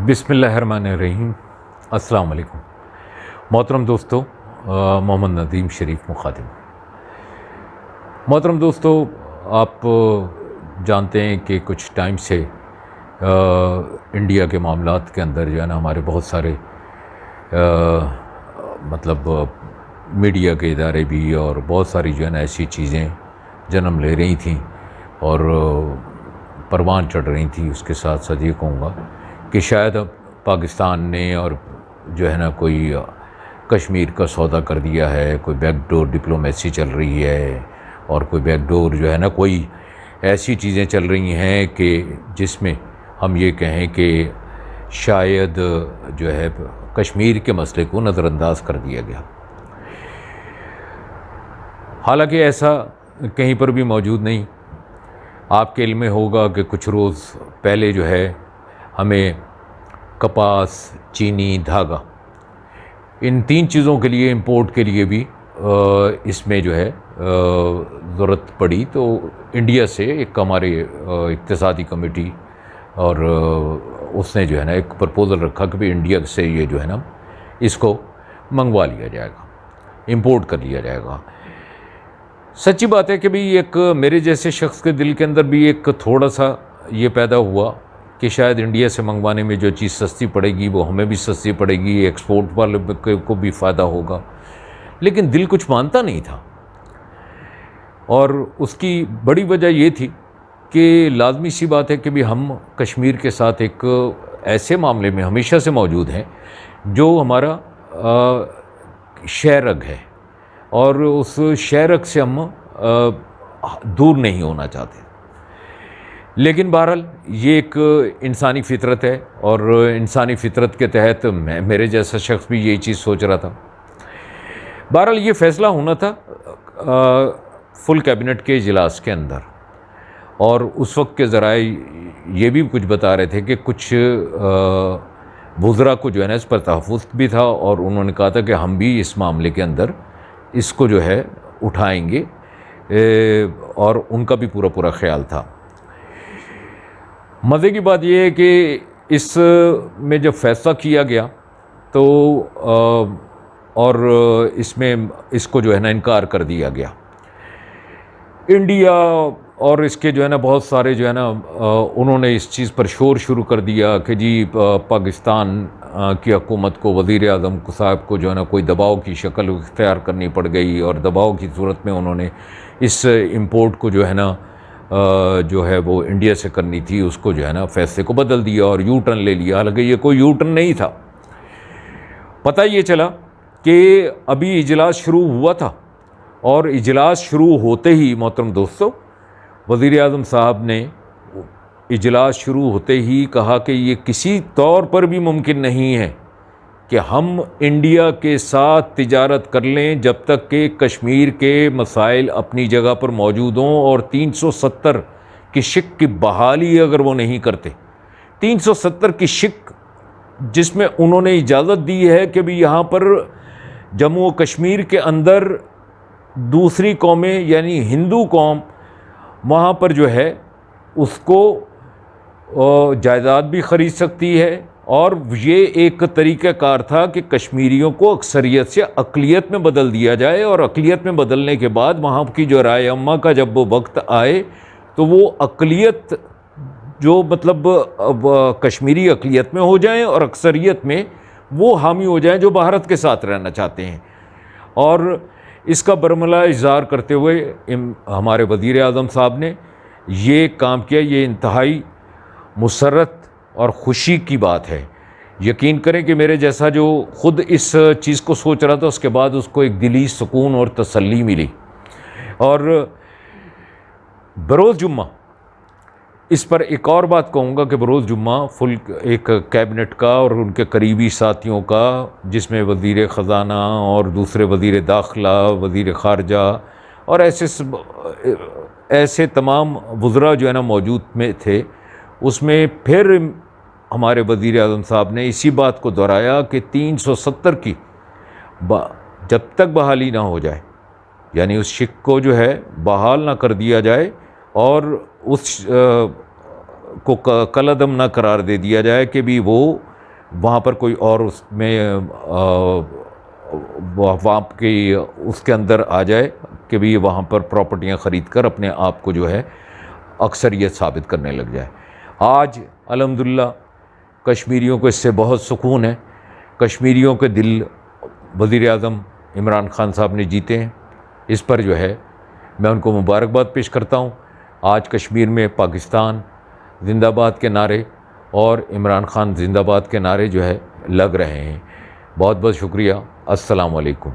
बिस्मिल्लाहिर्रहमानिर्रहीम। अस्सलाम वालेकुम मोहतरम दोस्तों। मोहम्मद नदीम शरीफ मुखातिब। मोहतरम दोस्तों, आप जानते हैं कि कुछ टाइम से इंडिया के मामलात के अंदर जो है ना हमारे बहुत सारे मीडिया के इदारे भी और बहुत सारी जो है ना ऐसी चीज़ें जन्म ले रही थीं और परवान चढ़ रही थी। उसके साथ साथ ये कहूँगा कि शायद अब पाकिस्तान ने और जो है ना कोई कश्मीर का सौदा कर दिया है, कोई बैकडोर डिप्लोमेसी चल रही है और कोई बैकडोर जो है ना कोई ऐसी चीज़ें चल रही हैं कि जिसमें हम ये कहें कि शायद जो है कश्मीर के मसले को नज़रअंदाज कर दिया गया। हालांकि ऐसा कहीं पर भी मौजूद नहीं। आपके इल्म में होगा कि कुछ रोज़ पहले जो है हमें कपास, चीनी, धागा, इन तीन चीज़ों के लिए, इंपोर्ट के लिए भी इसमें जो है ज़रूरत पड़ी। तो इंडिया से एक हमारे इक़्तिसादी कमेटी और उसने जो है ना एक प्रपोज़ल रखा कि भाई इंडिया से ये जो है ना इसको मंगवा लिया जाएगा, इंपोर्ट कर लिया जाएगा। सच्ची बात है कि भाई एक मेरे जैसे शख्स के दिल के अंदर भी एक थोड़ा सा ये पैदा हुआ कि शायद इंडिया से मंगवाने में जो चीज़ सस्ती पड़ेगी वो हमें भी सस्ती पड़ेगी, एक्सपोर्ट वाले को भी फ़ायदा होगा। लेकिन दिल कुछ मानता नहीं था और उसकी बड़ी वजह ये थी कि लाजमी सी बात है कि भी हम कश्मीर के साथ एक ऐसे मामले में हमेशा से मौजूद हैं जो हमारा शहरग है और उस शहरग से हम दूर नहीं होना चाहते। लेकिन बहरहाल ये एक इंसानी फ़ितरत है और इंसानी फ़ितरत के तहत मेरे जैसा शख्स भी यही चीज़ सोच रहा था। बहरहाल ये फ़ैसला होना था फुल कैबिनेट के इजलास के अंदर और उस वक्त के ज़राए ये भी कुछ बता रहे थे कि कुछ वुज़रा को जो है ना इस पर तहफ़्फ़ुज़ भी था और उन्होंने कहा था कि हम भी इस मामले के अंदर इसको जो है उठाएंगे और उनका भी पूरा ख्याल था। मज़े की बात यह है कि इस में जब फ़ैसला किया गया तो और इसमें इसको जो है ना इनकार कर दिया गया। इंडिया और इसके जो है ना बहुत सारे जो है ना उन्होंने इस चीज़ पर शोर शुरू कर दिया कि जी पाकिस्तान की हुकूमत को, वज़ीर आज़म साहब को जो है ना कोई दबाव की शक्ल इख्तियार करनी पड़ गई और दबाव की सूरत में उन्होंने इस इंपोर्ट को जो है ना जो है वो इंडिया से करनी थी उसको जो है ना फ़ैसले को बदल दिया और यू टर्न ले लिया। हालांकि ये कोई यू टर्न नहीं था। पता ये चला कि अभी इजलास शुरू हुआ था और इजलास शुरू होते ही मोहतरम दोस्तों वज़ीर आज़म साहब ने इजलास शुरू होते ही कहा कि ये किसी तौर पर भी मुमकिन नहीं है कि हम इंडिया के साथ तिजारत कर लें जब तक कि कश्मीर के मसाइल अपनी जगह पर मौजूद हों और 370 की शिक की बहाली अगर वो नहीं करते, 370 की शिक जिसमें उन्होंने इजाज़त दी है कि भी यहाँ पर जम्मू व कश्मीर के अंदर दूसरी कौमें यानी हिंदू कौम वहाँ पर जो है उसको जायदाद भी ख़रीद सकती है और ये एक तरीक़ाकार था कि कश्मीरियों को अक्सरियत से अक़लियत में बदल दिया जाए और अक़लियत में बदलने के बाद वहाँ की जो राय अम्मा का जब वो वक्त आए तो वो अक़लियत जो अब कश्मीरी अक़लियत में हो जाएं और अक्सरियत में वो हामी हो जाएं जो भारत के साथ रहना चाहते हैं। और इसका बरमला इज़हार करते हुए हमारे वज़ीर आज़म साहब ने ये काम किया। ये इंतहाई मुसर्रत और ख़ुशी की बात है। यकीन करें कि मेरे जैसा जो ख़ुद इस चीज़ को सोच रहा था उसके बाद उसको एक दिली सुकून और तसल्ली मिली। और बरोज़ जुम्मा इस पर एक और बात कहूँगा कि बरोज़ जुम्मा फुल एक कैबिनेट का और उनके करीबी साथियों का जिसमें वज़ीर ख़ज़ाना और दूसरे वज़ीर दाखिला, वज़ीर ख़ारजा और ऐसे तमाम वुज़रा जो है ना मौजूद में थे, उसमें फिर हमारे वज़ीर आज़म साहब ने इसी बात को दोहराया कि 370 की जब तक बहाली ना हो जाए, यानी उस शिक को जो है बहाल ना कर दिया जाए और उस को कलअदम ना करार दे दिया जाए कि भी वो वहाँ पर कोई और उसमें वहाँ की उसके अंदर आ जाए कि भी वहाँ पर प्रॉपर्टियाँ ख़रीद कर अपने आप को जो है अक्सरियत साबित करने लग जाए। आज अल्हम्दुलिल्लाह कश्मीरियों को इससे बहुत सुकून है। कश्मीरियों के दिल वज़ीर-ए-आज़म इमरान खान साहब ने जीते हैं। इस पर जो है मैं उनको मुबारकबाद पेश करता हूँ। आज कश्मीर में पाकिस्तान ज़िंदाबाद के नारे और इमरान खान ज़िंदाबाद के नारे जो है लग रहे हैं। बहुत बहुत शुक्रिया। अस्सलामु अलैकुम।